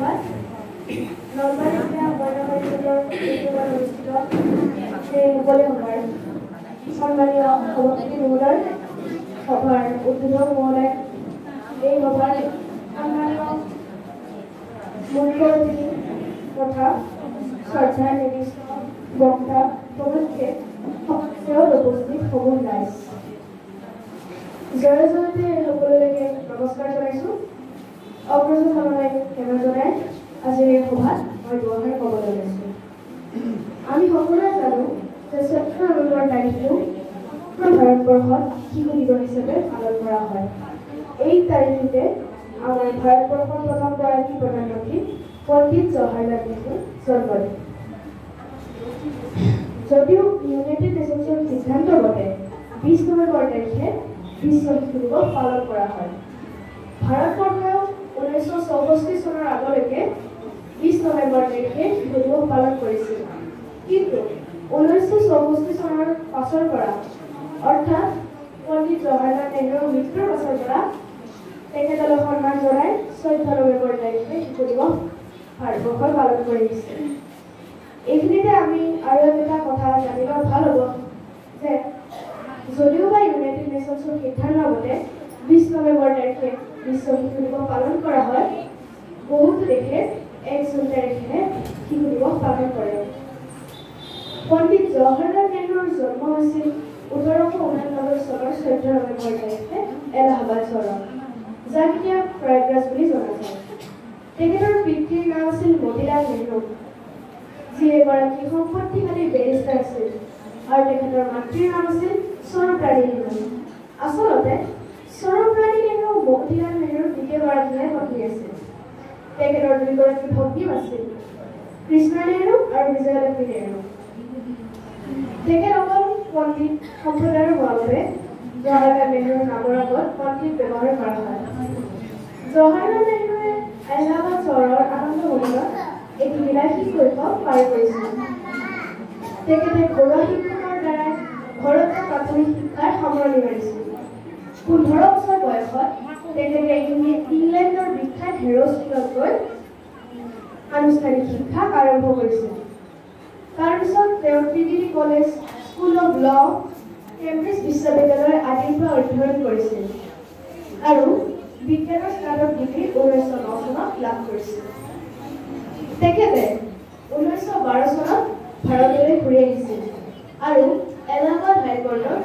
ধন্যবাদ। নলবাৰী জিলা বৰ্ণবাৰীৰ অনুষ্ঠিত সেই মুকলি সভাৰ সন্মানীয় সভাপতি মহোদয়, সভাৰ উদ্বোধক মহোদয়, এই সভাৰ সন্মানীয় মুখ্য অতিথি তথা শ্ৰদ্ধা নিৰ্দিষ্ট বক্তা প্ৰমুখ্যে সমাজসেৱাত উপস্থিত সমূহ ৰাইজ, জয় জয়তে সকলোলৈকে নমস্কাৰ জনাইছোঁ। অগ্ৰজনলৈ সেৱা জনাই আজিৰ এই সভাত মই দুআষাৰ ক'বলৈ লৈছোঁ। আমি সকলোৱে জানো যে 14 নৱেম্বৰ তাৰিখটো ভাৰতবৰ্ষত শিশু দিৱস হিচাপে পালন কৰা হয়। এই তাৰিখতে আমাৰ ভাৰতবৰ্ষৰ প্ৰথমগৰাকী প্ৰধানমন্ত্ৰী পণ্ডিত জৱাহৰলাল নেহৰুৰ জন্মদিন। যদিও ইউনাইটেড নেশ্যনছৰ সিদ্ধান্ত মতে 20 নৱেম্বৰ তাৰিখে বিশ্ব শিশু দিৱস পালন কৰা হয়। ভাৰতবৰ্ষও 1964 চনৰ আগলৈকে 20 নৱেম্বৰ তাৰিখে শিশু দিৱস পালন কৰিছিল। কিন্তু 1964 চনৰ পাছৰ পৰা অৰ্থাৎ পণ্ডিত জৱাহৰলাল নেহৰুৰ মৃত্যুৰ পাছৰ পৰা তেখেতলৈ সন্মান জনাই 14 নৱেম্বৰ তাৰিখে শিশু দিৱস ভাৰতবৰ্ষত পালন কৰি আহিছে। এইখিনিতে আমি আৰু এটা কথা জানিব ভাল হ'ব যে যদিও বা ইউনাইটেড নেশ্যনছৰ সিদ্ধান্ত মতে 20 নৱেম্বৰ তাৰিখে বিশ্ব শিশু দিৱস পালন কৰা হয়, বহুতো দেশে 1 জুন তাৰিখে শিশু দিৱস পালন কৰে। পণ্ডিত জৱাহৰলাল নেহৰুৰ জন্ম হৈছিল 1889 চনৰ 14 নৱেম্বৰ তাৰিখে এলাহাবাদ চহৰত, যাক এতিয়া প্ৰয়াগৰাজ বুলি জনা যায়। তেখেতৰ পিতৃৰ নাম আছিল মতিলাল নেহৰু, যি এগৰাকী সম্পত্তিশালী বেৰিষ্টাৰ আছিল, আৰু তেখেতৰ মাতৃৰ নাম আছিল স্বৰূপৰাণী নেহৰু। আচলতে স্বৰূপৰাণী নেহৰু মতিলাল নেহৰুৰ দ্বিতীয়গৰাকীহে পত্নী আছিল। তেখেতৰ দুইগৰাকী ভগ্নী আছিল, কৃষ্ণা নেহৰু আৰু বিজয়লক্ষ্মী নেহৰু। তেখেত অকল পণ্ডিত সম্প্ৰদায়ৰ হোৱাৰ বাবে জৱাহৰলাল নেহৰুৰ নামৰ আগত পণ্ডিত ব্যৱহাৰ কৰা হয়। জৱাহৰলাল নেহৰুৱে এলাহাবাদ চহৰৰ আনন্দ ভৱনত এটি বিলাসী শৈশৱ পাৰ কৰিছিল। তেখেতে ঘৰুৱা শিক্ষকৰ দ্বাৰা ঘৰতে প্ৰাথমিক শিক্ষাৰ সামৰণি মাৰিছিল। 15 বছৰ বয়সত তেখেতে ইংলেণ্ডৰ বিখ্যাত হেৰ স্কুলত গৈ আনুষ্ঠানিক শিক্ষা আৰম্ভ কৰিছিল। তাৰপিছত তেওঁ ট্ৰিনিটি কলেজ, স্কুল অৱ ল, কেম্ব্ৰিজ বিশ্ববিদ্যালয় আদিৰ পৰা অধ্যয়ন কৰিছিল আৰু বিজ্ঞানৰ স্নাতক ডিগ্ৰী 1909 চনত লাভ কৰিছিল। তেখেতে 1912 চনত ভাৰতলৈ ঘূৰি আহিছিল আৰু এলাহাবাদ হাইকোৰ্টৰ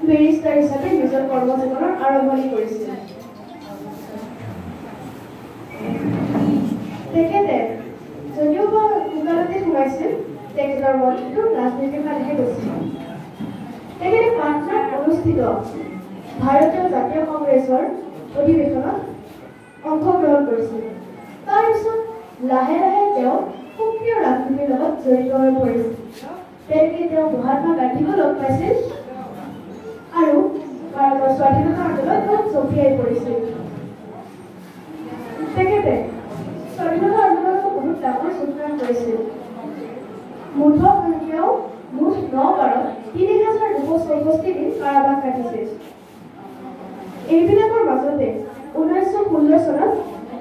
বেৰিষ্টাৰ হিচাপে নিজৰ কৰ্মজীৱনৰ আৰম্ভণি কৰিছিল। তেখেতে যদিও বা ওকালতে সোমাইছিল, তেখেতৰ মনটো ৰাজনীতিৰ ফালেহে গৈছিল। তেখেতে পাটনাত অনুষ্ঠিত ভাৰতীয় জাতীয় কংগ্ৰেছৰ অধিৱেশনত অংশগ্ৰহণ কৰিছিল। তাৰপিছত লাহে লাহে তেওঁ সক্ৰিয় ৰাজনীতিৰ লগত জড়িত হৈ পৰিছিল। তেনেকৈ তেওঁ মহাত্মা গান্ধীকো লগ পাইছিল আৰু ভাৰতৰ স্বাধীনতা আন্দোলনত জঁপিয়াই পৰিছিল। তেখেতে স্বাধীনতা আন্দোলনত বহুত ডাঙৰ যোগদান কৰিছিল। মুঠত তেওঁ মুঠ 9 বাৰত 3264 দিন কাৰাবাস কাটিছিল। এইবিলাকৰ মাজতে 1916 চনত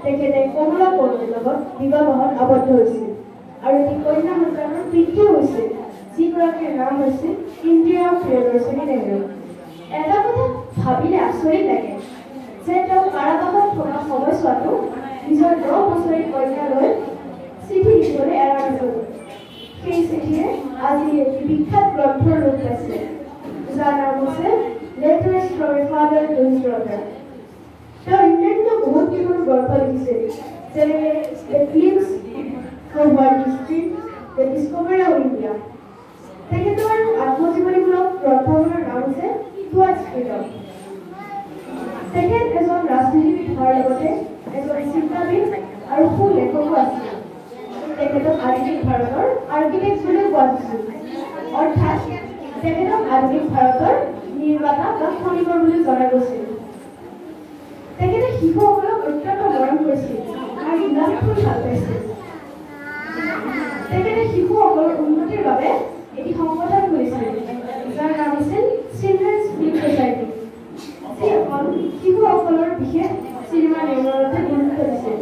তেখেতে কমলা কৌৰৰ লগত বিবাহত আবদ্ধ হৈছিল আৰু এটি কন্যা সন্তানৰ পিতৃ হৈছিল, যিগৰাকীৰ নাম হৈছিল ইন্দিৰা প্ৰিয়দৰ্শিনী নেহৰু। এটা কথা ভাবিলে আচৰিত লাগে যে তেওঁ কাৰাবাসত থকা সময়ছোৱাতো নিজৰ 9 বছৰীয়া কন্যালৈ চিঠি লিখিবলৈ এৰা নাছিল। সেই চিঠিয়ে আজি এটি বিখ্যাত গ্ৰন্থৰ ৰূপ পাইছে, যাৰ নাম হৈছে letters from a father to his daughter. তেওঁ অন্যান্য বহুত কেইখন গল্প লিখিছিল, যেনে the glimpses from world history, the discovery of India. তেখেতৰ আত্মজীৱনীমূলক গ্ৰন্থখনৰ নাম হৈছে টুৱাৰ্ডছ ফ্ৰীডম। তেখেত এজন ৰাজনীতিবিদ হোৱাৰ লগতে এজন চিন্তাবিদ আৰু সুলেখকো আছিল। তেখেতক আধুনিক ভাৰতৰ আৰ্কিটেক্ট বুলিও কোৱা হৈছিল, অৰ্থাৎ তেখেতক আধুনিক ভাৰতৰ নিৰ্মাতা বা খনিকৰ বুলি জনা গৈছিল। তেখেতে শিশুসকলক অত্যন্ত মৰম কৰিছিল আৰু ইলাভবোৰ ভাল পাইছিল। তেখেতে শিশুসকলৰ উন্নতিৰ বাবে এটি সংগঠন খুলিছিল, যাৰ নাম আছিল চিলড্ৰেনছ ফিল্ম ছ'চাইটি, যি শিশুসকলৰ বিশেষ চিনেমা নিৰ্মাণতে গুৰুত্ব দিছিল।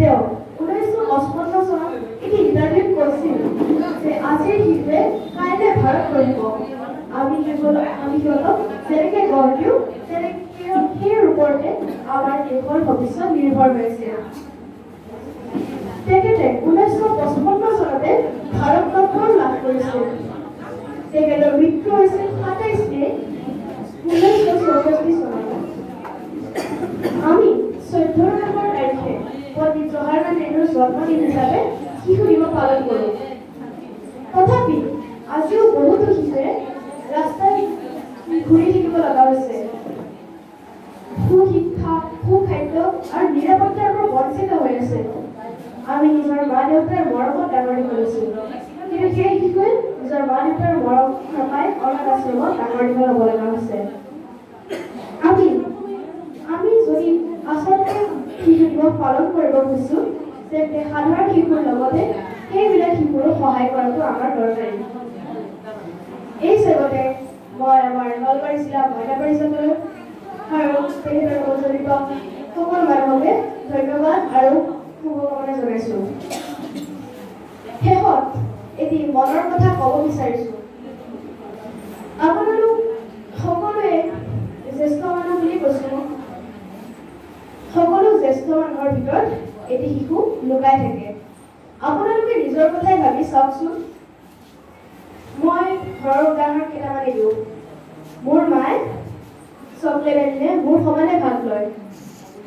তেওঁ 1955 চনত এটি ইণ্টাৰভিউত কৈছিল যে আজিৰ শিশুৱে কাইলৈ ভাৰত গঢ়িব আমি সিহঁতক যেনেকৈ গঢ় দিওঁ তেনেকৈ সেই ওপৰতে আমাৰ দেশৰ ভৱিষ্যত নিৰ্ভৰ হৈ আছে তেখেতে 1955 চনতে ভাৰত ৰত্ন লাভ কৰিছিল তেখেতৰ মৃত্যু হৈছিল 27 মে 1964 চনত আমি 14 নম্বৰ তাৰিখে পণ্ডিত জৱাহৰলাল নেহৰুৰ জন্মদিন হিচাপে শিশু দিৱস পালন কৰোঁ তথাপি আজিও বহুতো শিশুৱে ৰাস্তাত ঘূৰি থাকিব লগা হৈছে সুশিক্ষা সুখাদ্য আৰু নিৰাপত্তাৰ পৰা বঞ্চিত হৈ আছে আমি নিজৰ মা দেউতাৰ মৰমত ডাঙৰ দীঘল হৈছোঁ কিন্তু সেই শিশুৱে নিজৰ মা দেউতাৰ মৰম নাপাই অনাথ আশ্ৰমত ডাঙৰ দীঘল হ'ব লগা হৈছে আমি যদি আচলতে শিশু দিৱস পালন কৰিব খুজিছোঁ তেন্তে সাধাৰণ শিশুৰ লগতে সেইবিলাক শিশুৰো সহায় কৰাটো আমাৰ দৰকাৰী এই চেগতে মই আমাৰ নলবাৰী জিলা মহিলা পৰিষদৰ আৰু তেখেতৰ লগত জড়িত সকলো মানুহকে ধন্যবাদ আৰু শুভকামনা জনাইছোঁ শেষত এটি মনৰ কথা ক'ব বিচাৰিছোঁ আপোনালোক সকলোৱে জ্যেষ্ঠ মানুহ বুলি কৈছোঁ সকলো জ্যেষ্ঠ মানুহৰ ভিতৰত এটি শিশু লুকাই থাকে আপোনালোকে নিজৰ কথাই ভাবি চাওকচোন মই ঘৰৰ উদাহৰণ কেইটামান দিওঁ মোৰ মায়ে চকলেট আনিলে মোৰ সমানে ভাগ লয়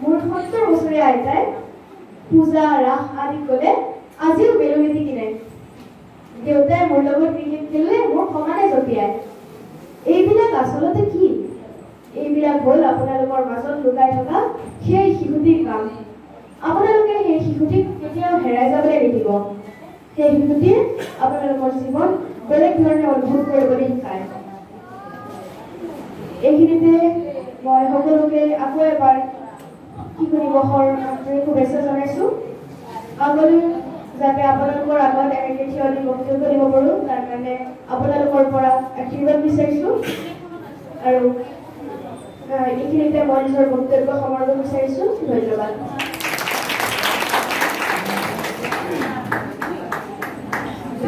মোৰ 70 বছৰীয়া আইতাই পূজা ৰাস আদি গ'লে আজিও বেলুনীতি কিনে দেউতাই মোৰ লগত ক্ৰিকেট খেলিলে মোৰ সমানে জঁপিয়ায় এইবিলাক আচলতে কি এইবিলাক হ'ল আপোনালোকৰ মাজত লুকাই থকা সেই শিশুটিৰ কাম আপোনালোকে সেই শিশুটিক কেতিয়াও হেৰাই যাবলৈ নিদিব সেই শিশুটিয়ে আপোনালোকৰ জীৱন বেলেগ ধৰণে অনুভৱ কৰিবলৈ শিকায় এইখিনিতে মই সকলোকে আকৌ এবাৰ শিশু দিৱসৰ আন্তৰিক শুভেচ্ছা জনাইছোঁ আগলৈ যাতে আপোনালোকৰ আগত এনেকৈ থিয় দি বক্তব্য দিব পাৰোঁ তাৰ কাৰণে আপোনালোকৰ পৰা আশীৰ্বাদ বিচাৰিছোঁ আৰু এইখিনিতে মই নিজৰ বক্তব্য সামৰিব বিচাৰিছোঁ ধন্যবাদ